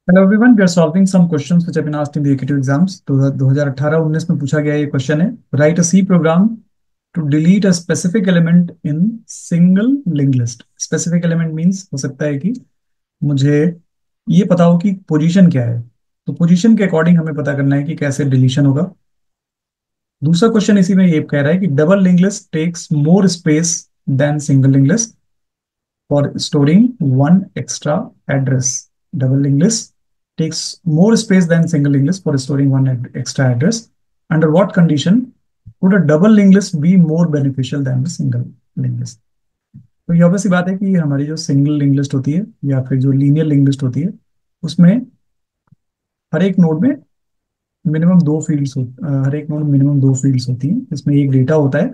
Hello everyone, we are solving some questions which have been asked in the AKTU exams. 2018-19 में पूछा गया ये question है। Write a C program to delete a specific element in single link list. Specific element means हो सकता है कि मुझे ये पता हो कि पोजीशन क्या है, तो पोजीशन के अकॉर्डिंग हमें पता करना है कि कैसे डिलीशन होगा। दूसरा क्वेश्चन इसी में ये कह रहा है कि double link list takes more space than single link list for storing one extra address. Double linked list takes more space than single linked list for storing one extra address. Under what condition would a double linked list be more beneficial than the single linked list? तो ये obvious सी बात है कि हमारी जो single link list होती है या फिर जो लीनियर लिंक लिस्ट होती है, उसमें हर एक नोड में हर एक नोड में मिनिमम दो फील्ड्स होती हैं, जिसमें एक डेटा होता है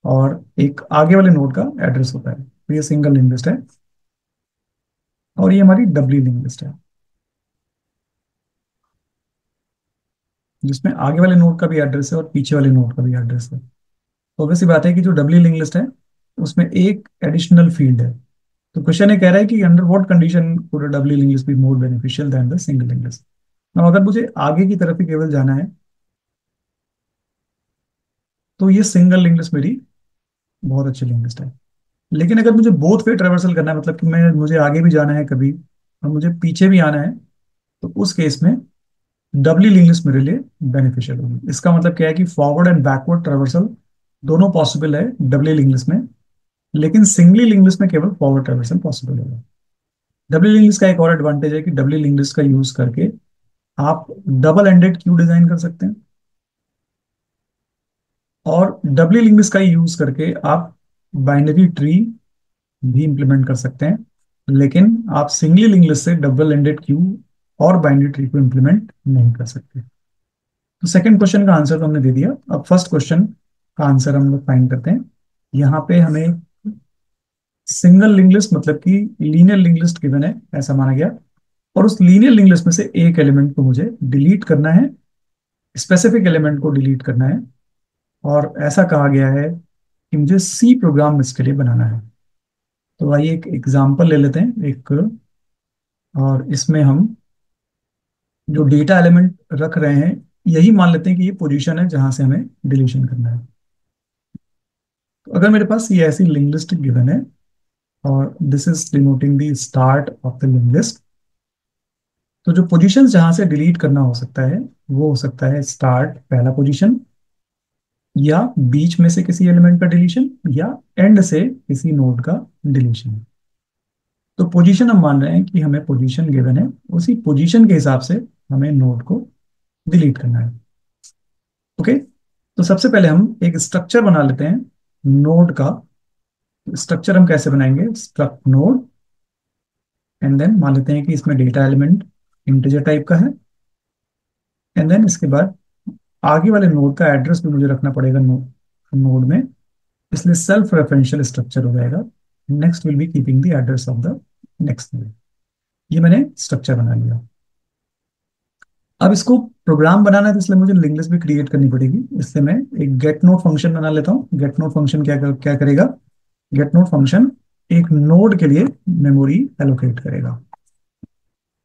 और एक आगे वाले नोड का एड्रेस होता है। तो ये सिंगल लिंक लिस्ट है और ये हमारी डबली लिंक लिस्ट है, जिसमें आगे वाले नोड का भी एड्रेस है और पीछे वाले नोड का भी एड्रेस है। तो ऑब्वियस सी बात है कि जो डबली लिंक लिस्ट है उसमें एक एडिशनल फील्ड है। तो क्वेश्चन ये कह रहा है कि under what condition would a doubly link list be more beneficial than the single link list. अब अगर मुझे आगे की तरफ ही केवल जाना है तो ये सिंगल लिंक लिस्ट मेरी बहुत अच्छी लिंक लिस्ट है। लेकिन अगर मुझे बोथ वे ट्रेवर्सल करना है, मतलब कि मैं मुझे आगे भी जाना है कभी और मुझे पीछे भी आना है, तो उस केस में डबली लिंक लिस्ट मेरे लिए बेनिफिशियल होगी। इसका मतलब क्या है कि फॉरवर्ड एंड बैकवर्ड ट्रेवर्सल दोनों पॉसिबल है डबली लिंक लिस्ट में, लेकिन सिंगली लिंक लिस्ट में केवल फॉरवर्ड ट्रेवर्सल पॉसिबल होगा। डबली लिंक लिस्ट का एक और एडवांटेज है कि डबली लिंक लिस्ट का यूज करके आप डबल एंडेड क्यू डिजाइन कर सकते हैं और डबली लिंक लिस्ट का यूज करके आप बाइनरी ट्री भी इंप्लीमेंट कर सकते हैं। लेकिन आप सिंगली लिंक लिस्ट से डबल एंडेड क्यू और बाइनरी ट्री को इंप्लीमेंट नहीं कर सकते। तो सेकंड क्वेश्चन का आंसर तो हमने दे दिया। अब फर्स्ट क्वेश्चन का आंसर हम लोग फाइंड करते हैं। यहाँ पे हमें सिंगल लिंक लिस्ट मतलब कि लीनियर लिंक लिस्ट गिवन है ऐसा माना गया, और उस लीनियर लिंक लिस्ट में से एक एलिमेंट को मुझे डिलीट करना है, स्पेसिफिक एलिमेंट को डिलीट करना है। और ऐसा कहा गया है कि मुझे सी प्रोग्राम इसके लिए बनाना है। तो आइए एक एग्जांपल ले लेते हैं एक, और इसमें हम जो डेटा एलिमेंट रख रहे हैं यही मान लेते हैं कि ये पोजीशन है जहां से हमें डिलीशन करना है। तो अगर मेरे पास ये ऐसी लिंक लिस्ट गिवन है और this is denoting the start of the link list, तो जो पोजीशन जहां से डिलीट करना हो सकता है वो हो सकता है स्टार्ट पहला पोजीशन, या बीच में से किसी एलिमेंट का डिलीशन, या एंड से किसी नोड का डिलीशन। तो पोजीशन हम मान रहे हैं कि हमें पोजीशन गिवन है, उसी पोजीशन के हिसाब से हमें नोड को डिलीट करना है। ओके, तो सबसे पहले हम एक स्ट्रक्चर बना लेते हैं नोड का। स्ट्रक्चर हम कैसे बनाएंगे, स्ट्रक्ट नोड, एंड देन मान लेते हैं कि इसमें डेटा एलिमेंट इंटीजर टाइप का है, एंड देन इसके बाद आगे वाले नोड का एड्रेस भी मुझे रखना पड़ेगा नोड में, इसलिए सेल्फ रेफरेंशियल स्ट्रक्चर हो जाएगा। Next will be keeping the address of the next node. ये मैंने स्ट्रक्चर बना लिया। अब इसको प्रोग्राम बनाना है तो इसलिए मुझे लिंक लिस्ट भी क्रिएट करनी पड़ेगी, इसलिए मैं एक गेट नोड फंक्शन बना लेता हूँ। गेट नोड फंक्शन क्या करेगा, गेट नोड फंक्शन एक नोड के लिए मेमोरी एलोकेट करेगा।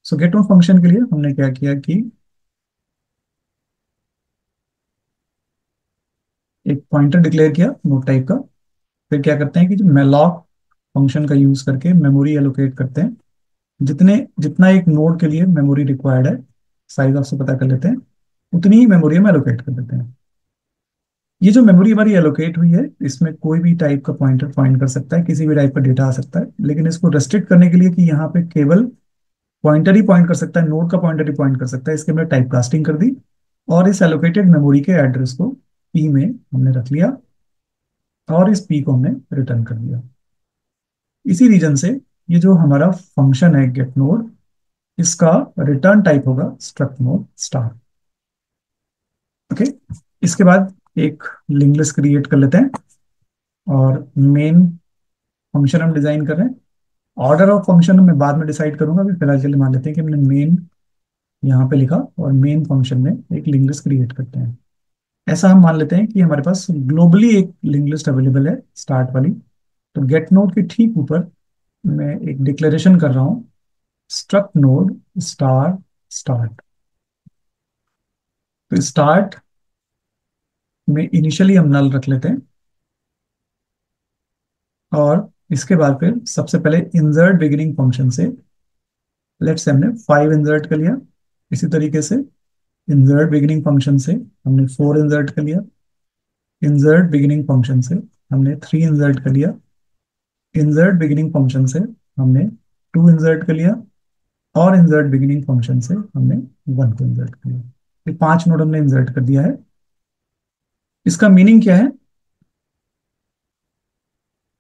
सो गेट नोड फंक्शन के लिए हमने क्या किया कि एक पॉइंटर डिक्लेयर किया नोड टाइप का। फिर क्या करते हैं कि जो malloc फंक्शन का यूज करके मेमोरी एलोकेट करते हैं। जितने जितना एक नोड के लिए मेमोरी रिक्वायर्ड है, साइज ऑफ से पता कर लेते हैं, उतनी ही मेमोरी हम एलोकेट कर देते हैं। ये जो मेमोरी हमारी एलोकेट हुई है इसमें कोई भी टाइप का पॉइंटर पॉइंट कर सकता है, किसी भी टाइप का डेटा आ सकता है, लेकिन इसको रेस्ट्रिक्ट करने के लिए कि यहाँ पे केवल पॉइंटर ही पॉइंट कर सकता है, नोड का पॉइंटर ही पॉइंट कर सकता है, इसके हमने टाइप कास्टिंग कर दी और इस एलोकेटेड मेमोरी के एड्रेस को पी में हमने रख लिया और इस पी को हमने रिटर्न कर दिया। इसी रीजन से ये जो हमारा फंक्शन है गेट नोड, इसका रिटर्न टाइप होगा स्ट्रक्ट नोड स्टार। ओके, इसके बाद एक लिंक लिस्ट क्रिएट कर लेते हैं और मेन फंक्शन हम डिजाइन कर रहे हैं। ऑर्डर ऑफ फंक्शन मैं बाद में डिसाइड करूंगा, अभी फिलहाल के लिए मान लेते हैं कि हमने मेन यहाँ पे लिखा और मेन फंक्शन में एक लिंक लिस्ट क्रिएट करते हैं। ऐसा हम मान लेते हैं कि हमारे पास ग्लोबली एक लिंक लिस्ट अवेलेबल है स्टार्ट वाली। तो गेट नोड के ठीक ऊपर मैं एक डिक्लेरेशन कर रहा हूँ स्ट्रक्ट नोड स्टार स्टार्ट। तो स्टार्ट में इनिशियली हम नल रख लेते हैं, और इसके बाद फिर सबसे पहले इंसर्ट बिगिनिंग फंक्शन से लेट्स से हमने 5 इंसर्ट कर लिया। इसी तरीके से इंसर्ट बिगिनिंग फंक्शन से हमने 4 इंसर्ट कर लिया। इंसर्ट बिगिनिंग फंक्शन से हमने 3 इंसर्ट कर लिया। इंसर्ट बिगिनिंग फंक्शन से हमने 2 इंसर्ट कर लिया। और इंसर्ट बिगिनिंग फंक्शन से हमने 1 को इंसर्ट कर लिया। ये 5 नोड हमने इंसर्ट कर दिया है। इसका मीनिंग क्या है?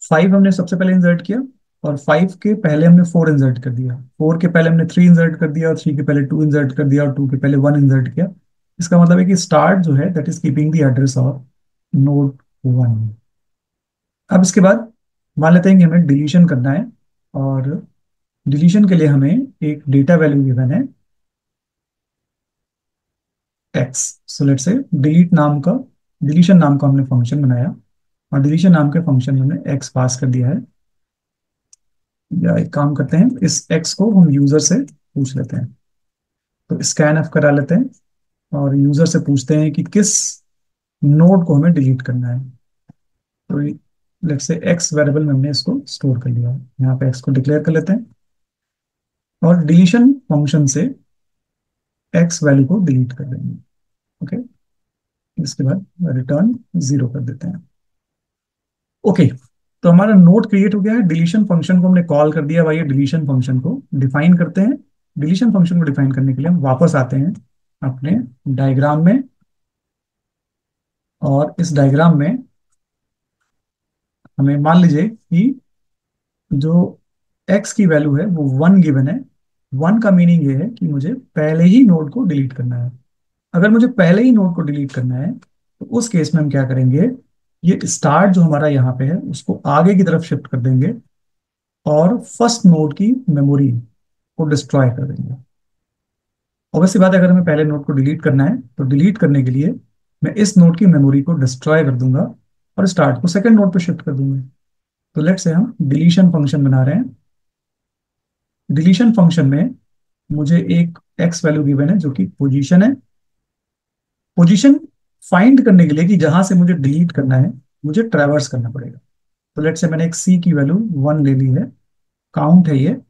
5 हमने सबसे पहले इंसर्ट किया, और 5 के पहले हमने 4 इंसर्ट कर दिया। 4 के पहले हमने 3 इंसर्ट कर दिया, और 3 के पहले 2 इंसर्ट कर दिया, और 2 के पहले 1 इंसर्ट किया। इसका मतलब है कि स्टार्ट जो है that is keeping the address of node 1। अब इसके बाद मान लेते हैं कि हमें डिलीशन करना है, और डिलीशन के लिए हमें एक डेटा वैल्यू गिवन है एक्स। सो लेट से डिलीट नाम का, डिलीशन नाम का हमने फंक्शन बनाया, और डिलीशन नाम के फंक्शन में हमने एक्स पास कर दिया है। या एक काम करते हैं, इस एक्स को हम यूजर से पूछ लेते हैं। तो स्कैन एफ करा लेते हैं, और यूजर से पूछते हैं कि किस नोड को हमें डिलीट करना है। तो लेट से एक्स वेरिएबल में हमने इसको स्टोर कर लिया है। यहाँ पे एक्स को डिक्लेयर कर लेते हैं, और डिलीशन फंक्शन से एक्स वैल्यू को डिलीट कर देंगे। ओके, इसके बाद रिटर्न 0 कर देते हैं। ओके, तो हमारा नोड क्रिएट हो गया है। डिलीशन फंक्शन को हमने कॉल कर दिया। भाई डिलीशन फंक्शन को डिफाइन करते हैं। डिलीशन फंक्शन को डिफाइन करने के लिए हम वापस आते हैं अपने डायग्राम में, और इस डायग्राम में हमें मान लीजिए कि जो x की वैल्यू है वो 1 गिवन है। 1 का मीनिंग ये है कि मुझे पहले ही नोड को डिलीट करना है। अगर मुझे पहले ही नोड को डिलीट करना है तो उस केस में हम क्या करेंगे, ये स्टार्ट जो हमारा यहाँ पे है उसको आगे की तरफ शिफ्ट कर देंगे, और फर्स्ट नोड की मेमोरी को डिस्ट्रॉय कर देंगे। ऑब्वियसली बात है, अगर हमें पहले नोड को डिलीट करना है तो डिलीट करने के लिए मैं इस नोड की मेमोरी को डिस्ट्रॉय कर दूंगा, और स्टार्ट को सेकंड नोड पे शिफ्ट कर दूंगा। तो लेट्स से हम डिलीशन फंक्शन बना रहे हैं। डिलीशन फंक्शन में मुझे एक एक्स वैल्यू गिवन है जो कि पोजीशन है। पोजीशन फाइंड करने के लिए कि जहां से मुझे डिलीट करना है मुझे ट्रैवर्स करना पड़ेगा। तो लेट्स से मैंने एक सी की वैल्यू 1 ले ली है, काउंट है ये।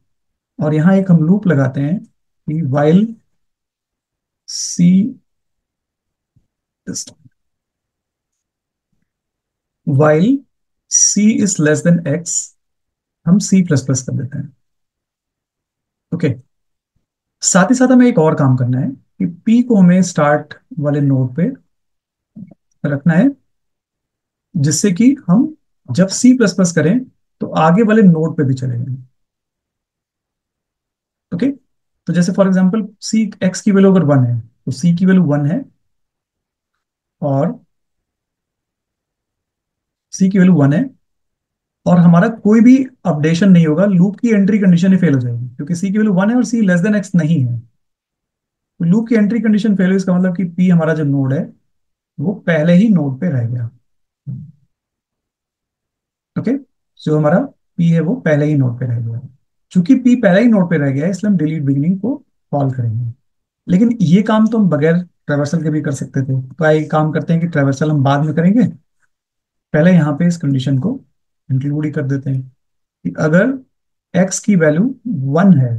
और यहाँ एक हम लूप लगाते हैं कि while C, while C is less than X, हम सी प्लस प्लस कर देते हैं। ओके, साथ ही साथ हमें एक और काम करना है कि पी को हमें स्टार्ट वाले नोड पे रखना है, जिससे कि हम जब सी प्लस प्लस करें तो आगे वाले नोड पे भी चले जाएं। ओके, तो जैसे फॉर एग्जांपल सी एक्स की वैल्यू अगर 1 है तो सी की वैल्यू 1 है, और सी की वैल्यू 1 है, और हमारा कोई भी अपडेशन नहीं होगा, लूप की एंट्री कंडीशन ही फेल हो जाएगी क्योंकि सी की वैल्यू 1 है और सी लेस देन एक्स नहीं है। तो लूप की एंट्री कंडीशन फेल हुई, इसका मतलब कि पी हमारा जो नोड है वो पहले ही नोड पे रह गया। ओके, जो हमारा पी है वो पहले ही नोड पे रह गया। चूंकि पी पहले ही नोड पे रह गया है इसलिए हम डिलीट बिगिनिंग को कॉल करेंगे। लेकिन ये काम तो हम बगैर ट्रैवर्सल के भी कर सकते थे। तो आइए काम करते हैं कि ट्रैवर्सल हम बाद में करेंगे, पहले यहाँ पे इस कंडीशन को इंक्लूड ही कर देते हैं कि अगर x की वैल्यू 1 है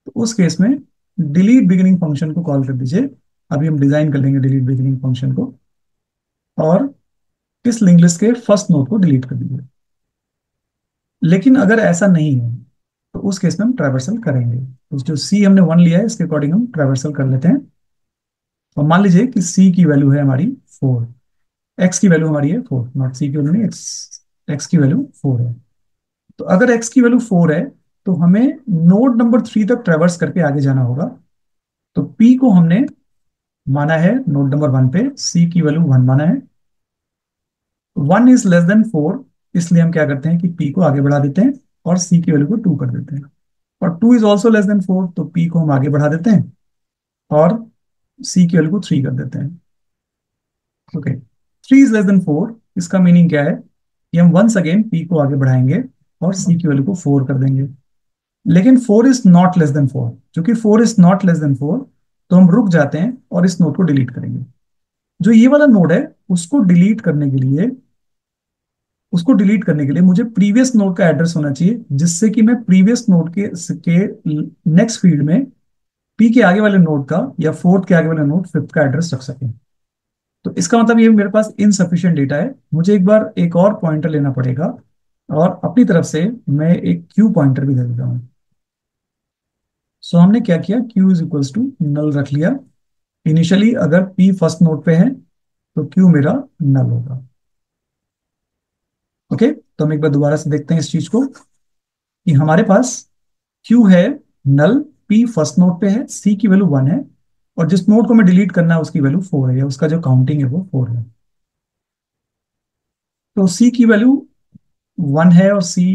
तो उस केस में डिलीट बिगिनिंग फंक्शन को कॉल कर दीजिए। अभी हम डिजाइन कर लेंगे डिलीट बिगिनिंग फंक्शन को, और इस लिंक लिस्ट के फर्स्ट नोड को डिलीट कर दीजिए। लेकिन अगर ऐसा नहीं है तो उस केस में हम ट्रैवर्सल करेंगे। तो जो सी हमने 1 लिया है इसके अकॉर्डिंग हम ट्रैवर्सल कर लेते हैं। और मान लीजिए कि सी की वैल्यू है हमारी 4, एक्स की वैल्यू हमारी है 4, नॉट सी की वैल्यू नहीं, एक्स, एक्स की वैल्यू 4 है। तो अगर एक्स की वैल्यू 4 है तो हमें नोड नंबर 3 तक ट्रेवर्स करके आगे जाना होगा। तो पी को हमने माना है नोड नंबर 1 पे, सी की वैल्यू 1 माना है। 1 इज लेस देन 4, इसलिए हम क्या करते हैं कि पी को आगे बढ़ा देते हैं और सी की वैल्यू को 2 कर देते हैं। और 2 इज ऑल्सो लेस देन 4, तो पी को हम आगे बढ़ा देते हैं और सी की वैल्यू को 3 कर देते हैं। ओके, 3 इज लेस देन 4, इसका मीनिंग क्या है कि हम वंस अगेन पी को आगे बढ़ाएंगे और सी की वैल्यू को 4 कर देंगे। लेकिन 4 इज नॉट लेस देन 4, क्योंकि 4 इज नॉट लेस देन 4, तो हम रुक जाते हैं और इस नोड को डिलीट करेंगे। जो ये वाला नोड है, उसको डिलीट करने के लिए उसको डिलीट करने के लिए मुझे प्रीवियस नोड का एड्रेस होना चाहिए, जिससे कि मैं प्रीवियस नोड के नेक्स्ट फील्ड में पी के आगे वाले नोड का या फोर्थ के आगे वाले नोड फिफ्थ का एड्रेस रख सकें। तो इसका मतलब ये मेरे पास इनसफिशियंट डेटा है, मुझे एक बार एक और पॉइंटर लेना पड़ेगा, और अपनी तरफ से मैं एक क्यू पॉइंटर भी दे देता हूँ। सो हमने क्या किया, Q is equals to null रख लिया। इनिशियली अगर पी फर्स्ट नोड पे है तो क्यू मेरा नल होगा। ओके, तो हम एक बार दोबारा से देखते हैं इस चीज को, कि हमारे पास क्यू है नल, पी फर्स्ट नोड पे है, सी की वैल्यू 1 है, और जिस नोड को मैं डिलीट करना है उसकी वैल्यू 4 है, या उसका जो काउंटिंग है वो 4 है। तो सी की वैल्यू 1 है और सी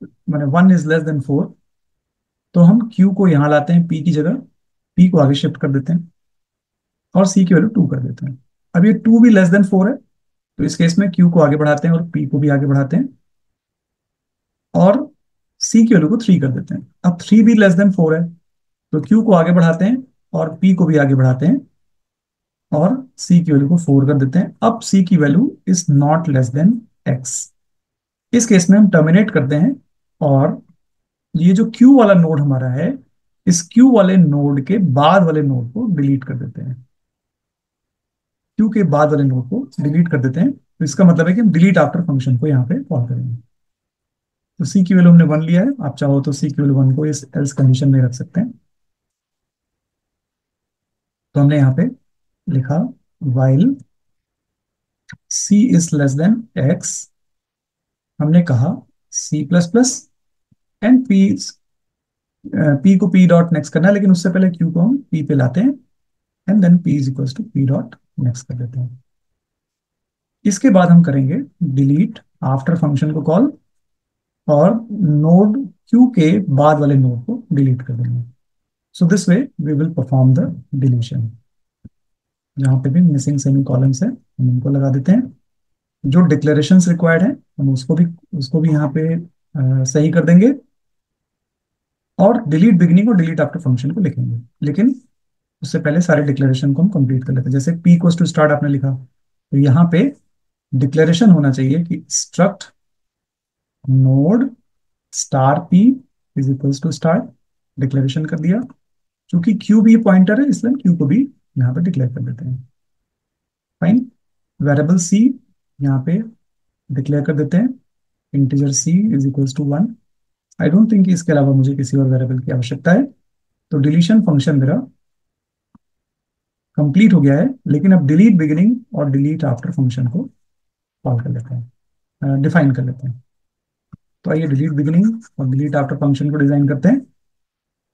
मैंने 1 इज लेस देन 4, तो हम क्यू को यहां लाते हैं पी की जगह, पी को आगे शिफ्ट कर देते हैं और सी की वैल्यू 2 कर देते हैं। अब ये 2 भी लेस देन 4 है, तो इस केस में क्यू को आगे बढ़ाते हैं और पी को भी आगे बढ़ाते हैं, और सी की वैल्यू को 3 कर देते हैं। अब 3 भी लेस देन 4 है, तो क्यू को आगे बढ़ाते हैं और पी को भी आगे बढ़ाते हैं, और सी की वैल्यू को 4 कर देते हैं। अब सी की value is not less than x. इस केस में हम टर्मिनेट करते हैं, और ये जो क्यू वाला नोड हमारा है, इस क्यू वाले नोड के बाद वाले नोड को डिलीट कर देते हैं। क्यू के बाद वाले नोड को डिलीट कर देते हैं, तो इसका मतलब है कि हम डिलीट आफ्टर फंक्शन को यहाँ पे कॉल करेंगे। तो सी की वैल्यू हमने 1 लिया है, आप चाहो तो सी की वैल्यू 1 को इस एल्स कंडीशन में रख सकते हैं। तो हमने यहाँ पे लिखा while C is less than X, हमने कहा C plus plus and P, P को पी डॉट नेक्स्ट करना है, लेकिन उससे पहले क्यू को हम पी पे लाते हैं, and then P is equals to P dot next कर देते हैं। इसके बाद हम करेंगे डिलीट आफ्टर फंक्शन को कॉल, और नोड क्यू के बाद वाले नोड को डिलीट कर देंगे। So this way we will perform the deletion. जहाँ पे भी मिसिंग सेमी कॉलम्स है हम इनको लगा देते हैं, जो डिक्लेरेशंस रिक्वायर्ड है हम उसको भी यहाँ पे सही कर देंगे, और डिलीट बिगनिंग और डिलीट आफ्टर फंक्शन को लिखेंगे। लेकिन उससे पहले सारे डिक्लेरेशन को हम कंप्लीट कर लेते हैं। जैसे पी इक्वल्स टू स्टार्ट आपने लिखा, तो यहाँ पे डिक्लेरेशन होना चाहिए कि struct node star P is equals to start, declaration कर दिया। क्योंकि क्यू भी पॉइंटर है, इसलिए क्यू को भी यहाँ पे डिक्लेयर कर देते हैं। फाइन, वेरिएबल सी यहाँ पे डिक्लेयर कर देते हैं, integer C is equals to 1। I don't think इसके अलावा मुझे किसी और वेरिएबल की आवश्यकता है। तो डिलीशन फंक्शन मेरा कंप्लीट हो गया है, लेकिन अब डिलीट बिगिनिंग और डिलीट आफ्टर फंक्शन को कॉल कर लेते हैं, डिफाइन कर लेते हैं। तो आइए डिलीट बिगिनिंग और डिलीट आफ्टर फंक्शन को डिजाइन करते हैं।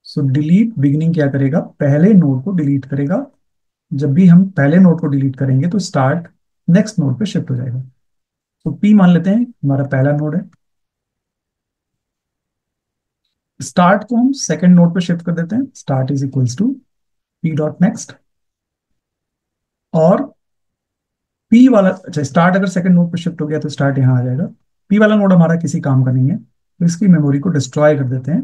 सो डिलीट बिगिनिंग क्या करेगा, पहले नोड को डिलीट करेगा। जब भी हम पहले नोड को डिलीट करेंगे तो स्टार्ट नेक्स्ट नोड पे शिफ्ट हो जाएगा। तो पी मान लेते हैं हमारा पहला नोड है, स्टार्ट को हम सेकंड नोड पे शिफ्ट कर देते हैं, start is equals to P dot next. और पी वाला, अच्छा स्टार्ट अगर सेकंड नोड पे शिफ्ट हो गया तो स्टार्ट यहाँ आ जाएगा। पी वाला नोड हमारा किसी काम का नहीं है, तो इसकी मेमोरी को डिस्ट्रॉय कर देते हैं।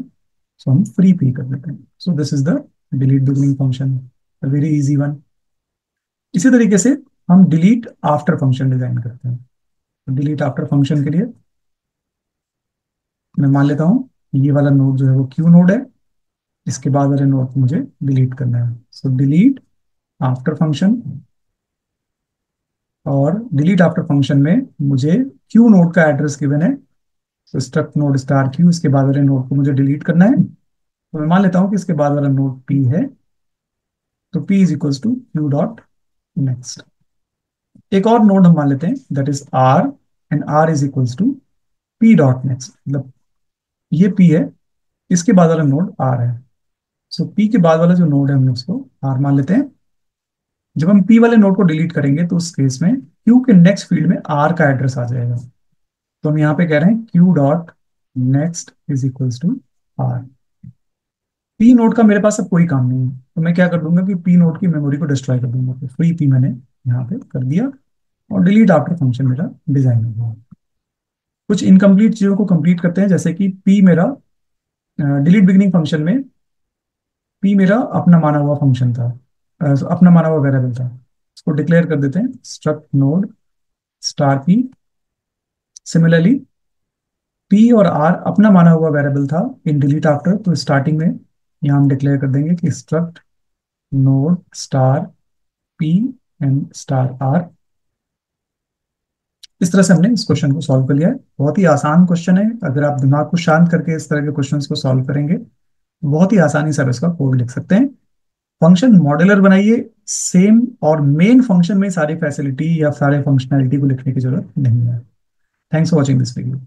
सो हम फ्री पी कर देते हैं। So this is the delete beginning function, very easy one. इसी तरीके से हम डिलीट आफ्टर फंक्शन डिजाइन करते हैं। तो डिलीट आफ्टर फंक्शन के लिए मैं मान लेता हूँ ये वाला नोड जो है वो क्यू नोड है, इसके बाद वाले नोड को मुझे डिलीट करना है। सो डिलीट आफ्टर फंक्शन, और डिलीट आफ्टर फंक्शन में मुझे क्यू नोड का एड्रेस गिवन है, तो स्ट्रक्ट नोड स्टार क्यू, इसके बाद वाले नोड को मुझे डिलीट करना है। तो मैं मान लेता हूँ कि इसके बाद वाला नोड पी है, तो P is equals to Q dot next. एक और नोड हम मान लेते हैं, that is R, and R is equals to P dot next. मतलब ये पी है, इसके बाद वाला नोड आर है। सो पी के बाद वाला जो नोड है हमने उसको आर मान लेते हैं। जब हम पी वाले नोड को डिलीट करेंगे तो उस केस में क्यू के नेक्स्ट फील्ड में आर का एड्रेस आ जाएगा। तो हम यहाँ पे कह रहे हैं Q dot next is equals to R. P node का मेरे पास अब कोई काम नहीं है, तो मैं क्या कर दूंगा कि पी नोड की मेमोरी को डिस्ट्रॉय कर दूंगा। तो फ्री पी मैंने यहाँ पे कर दिया, और डिलीट आफ्टर फंक्शन मेरा डिजाइन हो गया। कुछ इनकम्प्लीट चीजों को कंप्लीट करते हैं, जैसे कि पी मेरा डिलीट बिगिनिंग फंक्शन में पी मेरा अपना माना हुआ फंक्शन था, अपना माना हुआ वेरिएबल था। इसको डिक्लेयर कर देते हैं struct node star P. Similarly P और आर अपना माना हुआ वेरिएबल था इन डिलीट आफ्टर, तो स्टार्टिंग में यहाँ हम डिक्लेयर कर देंगे कि struct node star P and star R. इस तरह से हमने इस क्वेश्चन को सॉल्व कर लिया है। बहुत ही आसान क्वेश्चन है, अगर आप दिमाग को शांत करके इस तरह के क्वेश्चंस को सॉल्व करेंगे बहुत ही आसानी से आप इसका कोड लिख सकते हैं। फंक्शन मॉड्यूलर बनाइए, सेम और मेन फंक्शन में सारी फैसिलिटी या सारे फंक्शनैलिटी को लिखने की जरूरत नहीं है। Thanks for watching this video.